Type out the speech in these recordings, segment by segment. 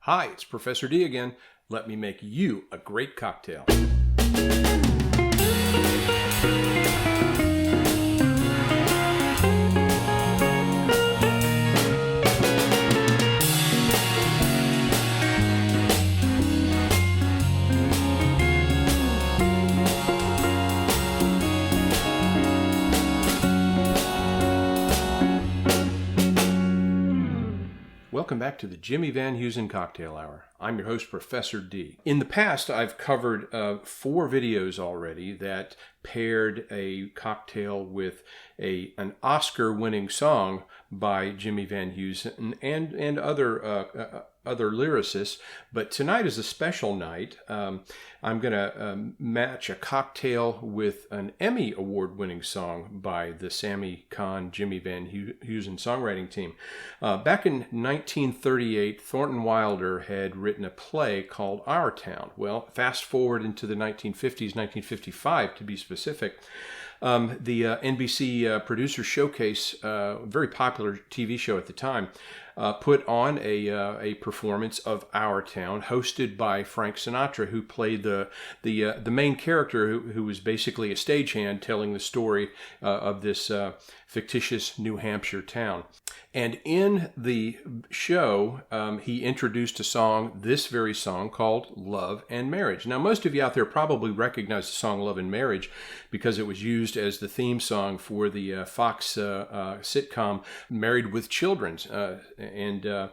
Hi, it's Professor D again. Let me make you a great cocktail. Welcome back to the Jimmy Van Heusen Cocktail Hour. I'm your host, Professor D. In the past, I've covered 4 videos already that paired a cocktail with an Oscar-winning song by Jimmy Van Heusen and other lyricists. But tonight is a special night. I'm going to match a cocktail with an Emmy award-winning song by the Sammy, Cahn, Jimmy Van Heusen songwriting team. Back in 1938, Thornton Wilder had written a play called Our Town. Well, fast forward into the 1950s, 1955 to be specific. The NBC Producer Showcase, very popular TV show at the time, put on a performance of Our Town, hosted by Frank Sinatra, who played the main character, who was basically a stagehand telling the story of this fictitious New Hampshire town. And in the show, he introduced a song, this very song, called Love and Marriage. Now, most of you out there probably recognize the song Love and Marriage because it was used as the theme song for the Fox sitcom Married with Children. And a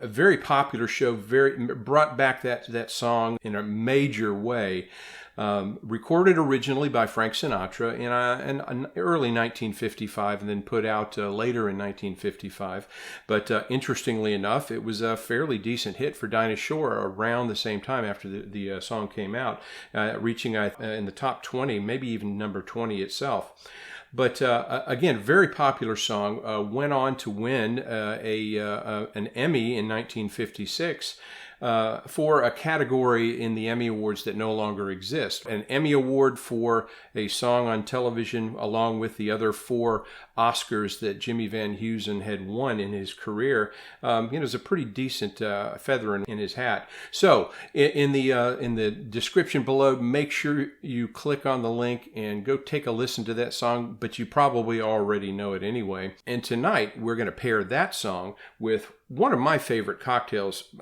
very popular show, brought back that song in a major way. Recorded originally by Frank Sinatra in early 1955 and then put out later in 1955. But interestingly enough, it was a fairly decent hit for Dinah Shore around the same time after the song came out, reaching in the top 20, maybe even number 20 itself. But again, very popular song, went on to win an Emmy in 1956 for a category in the Emmy Awards that no longer exist. An Emmy Award for a song on television, along with the other 4 Oscars that Jimmy Van Heusen had won in his career, is a pretty decent feather in his hat. So in the description below, make sure you click on the link and go take a listen to that song, but you probably already know it anyway. And tonight we're going to pair that song with one of my favorite cocktails,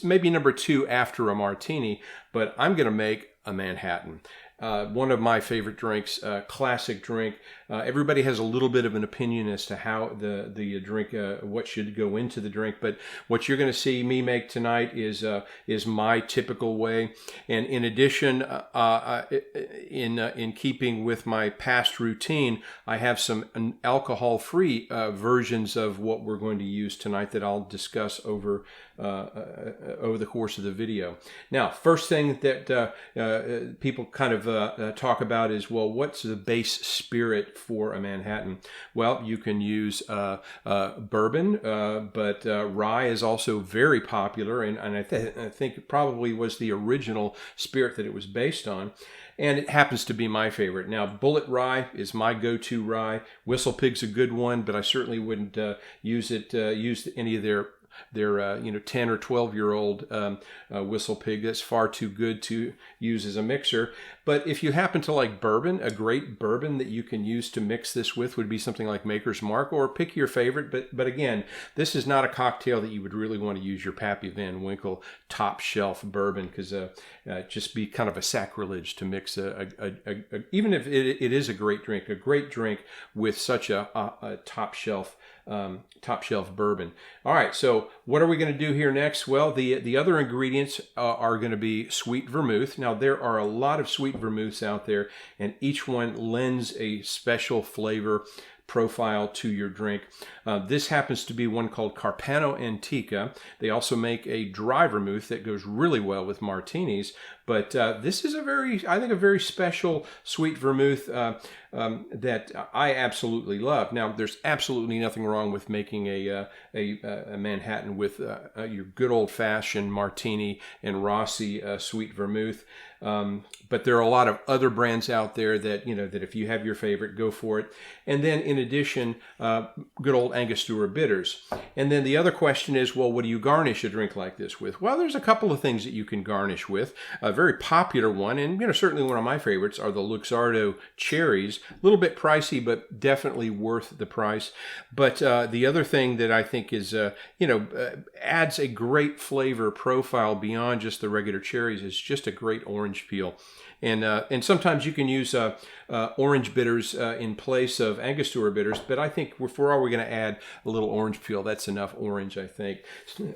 maybe number 2 after a martini, but I'm going to make a Manhattan. One of my favorite drinks, classic drink. Everybody has a little bit of an opinion as to how the drink, what should go into the drink. But what you're going to see me make tonight is my typical way. And in addition, in keeping with my past routine, I have some alcohol-free versions of what we're going to use tonight that I'll discuss over the course of the video. Now, first thing that people kind of talk about is, well, what's the base spirit for a Manhattan? Well, you can use bourbon, but rye is also very popular, and I think it probably was the original spirit that it was based on. And it happens to be my favorite. Now, Bullet Rye is my go-to rye. Whistle Pig's a good one, but I certainly wouldn't use any of their 10 or 12-year-old Whistle Pig. That's far too good to use as a mixer. But if you happen to like bourbon, a great bourbon that you can use to mix this with would be something like Maker's Mark, or pick your favorite. But again, this is not a cocktail that you would really want to use your Pappy Van Winkle top shelf bourbon, because just be kind of a sacrilege to mix even if it is a great drink with such a top shelf bourbon. All right, so what are we going to do here next? Well, the other ingredients are going to be sweet vermouth. Now, there are a lot of sweet vermouths out there, and each one lends a special flavor profile to your drink. This happens to be one called Carpano Antica. They also make a dry vermouth that goes really well with martinis, but this is a very special sweet vermouth that I absolutely love. Now, there's absolutely nothing wrong with making a Manhattan with your good old-fashioned martini and Rossi sweet vermouth. But there are a lot of other brands out there that, that if you have your favorite, go for it. And then in in addition, good old Angostura bitters. And then the other question is, well, what do you garnish a drink like this with? Well, there's a couple of things that you can garnish with. A very popular one, and certainly one of my favorites, are the Luxardo cherries. A little bit pricey, but definitely worth the price. But the other thing that I think is, adds a great flavor profile beyond just the regular cherries is just a great orange peel. And sometimes you can use orange bitters in place of Angostura bitters, but I think for all we're going to add a little orange peel, that's enough orange, I think.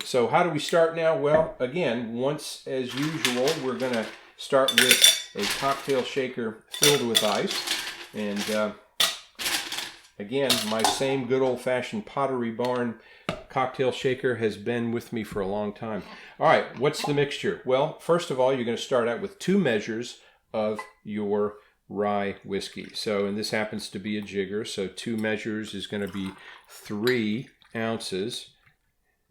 So how do we start now? Well, again, once as usual, we're going to start with a cocktail shaker filled with ice. And again, my same good old-fashioned Pottery Barn cocktail shaker has been with me for a long time. All right, what's the mixture? Well, first of all, you're going to start out with 2 measures of your rye whiskey. So, and this happens to be a jigger, so 2 measures is going to be 3 ounces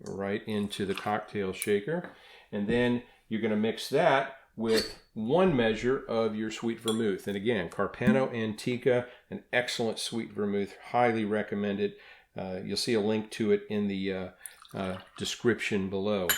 right into the cocktail shaker. And then you're going to mix that with 1 measure of your sweet vermouth. And again, Carpano Antica, an excellent sweet vermouth, highly recommend it. You'll see a link to it in the description below.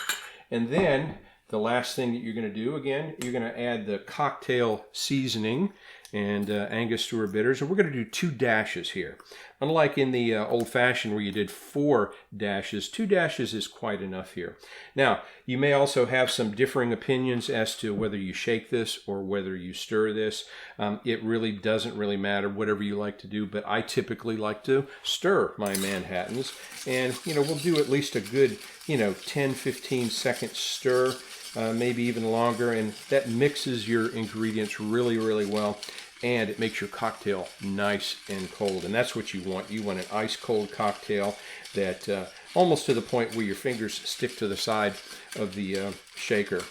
And then the last thing that you're going to do, again, you're going to add the cocktail seasoning and Angostura bitters. And we're going to do 2 dashes here. Unlike in the old-fashioned where you did 4 dashes, 2 dashes is quite enough here. Now, you may also have some differing opinions as to whether you shake this or whether you stir this. It really doesn't really matter, whatever you like to do, but I typically like to stir my Manhattans. And, we'll do at least a good, 10, 15 second stir. Maybe even longer, and that mixes your ingredients really, really well, and it makes your cocktail nice and cold, and that's what you want. You want an ice-cold cocktail that almost to the point where your fingers stick to the side of the shaker.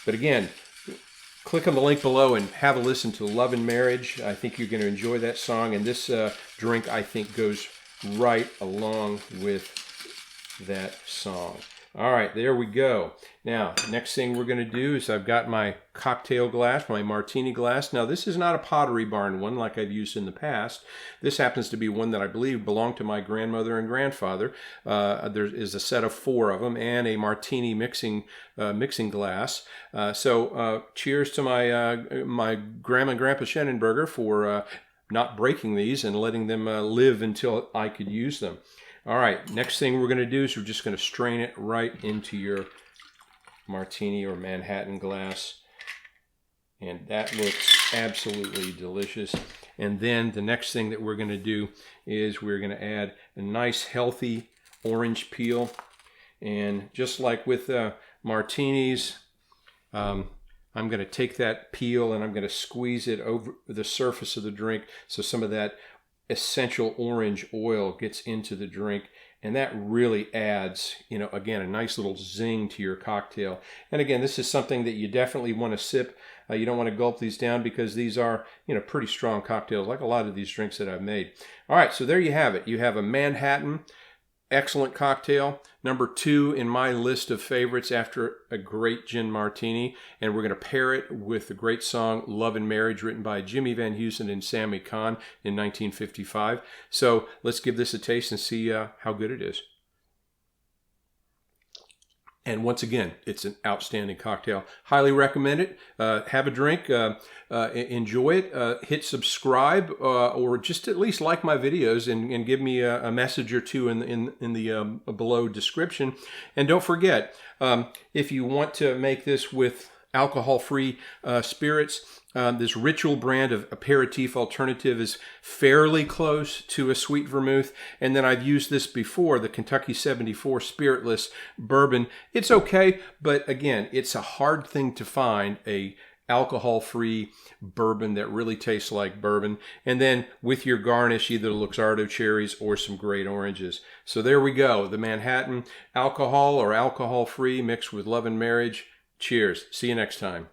But again, click on the link below and have a listen to Love and Marriage. I think you're going to enjoy that song, and this drink, I think, goes right along with that song. All right, there we go. Now, next thing we're going to do is I've got my cocktail glass, my martini glass. Now, this is not a Pottery Barn one like I've used in the past. This happens to be one that I believe belonged to my grandmother and grandfather. There is a set of 4 of them and a martini mixing glass. So, cheers to my grandma and grandpa Schenenberger for not breaking these and letting them live until I could use them. All right, next thing we're going to do is we're just going to strain it right into your martini or Manhattan glass. And that looks absolutely delicious. And then the next thing that we're going to do is we're going to add a nice healthy orange peel. And just like with martinis, I'm going to take that peel and I'm going to squeeze it over the surface of the drink so some of that essential orange oil gets into the drink, and that really adds, again, a nice little zing to your cocktail. And again, this is something that you definitely want to sip. You don't want to gulp these down because these are, pretty strong cocktails, like a lot of these drinks that I've made. All right, so there you have it. You have a Manhattan, excellent cocktail. Number 2 in my list of favorites after a great gin martini. And we're going to pair it with the great song Love and Marriage, written by Jimmy Van Heusen and Sammy Cahn in 1955. So let's give this a taste and see how good it is. And once again, it's an outstanding cocktail. Highly recommend it. Have a drink, enjoy it, hit subscribe, or just at least like my videos and give me a message or 2 in the below description. And don't forget, if you want to make this with alcohol-free spirits, this Ritual brand of aperitif alternative is fairly close to a sweet vermouth. And then I've used this before, the Kentucky 74 spiritless bourbon. It's okay, but again, it's a hard thing to find a alcohol-free bourbon that really tastes like bourbon. And then with your garnish, either Luxardo cherries or some great oranges. So there we go. The Manhattan, alcohol or alcohol-free mixed with Love and Marriage. Cheers. See you next time.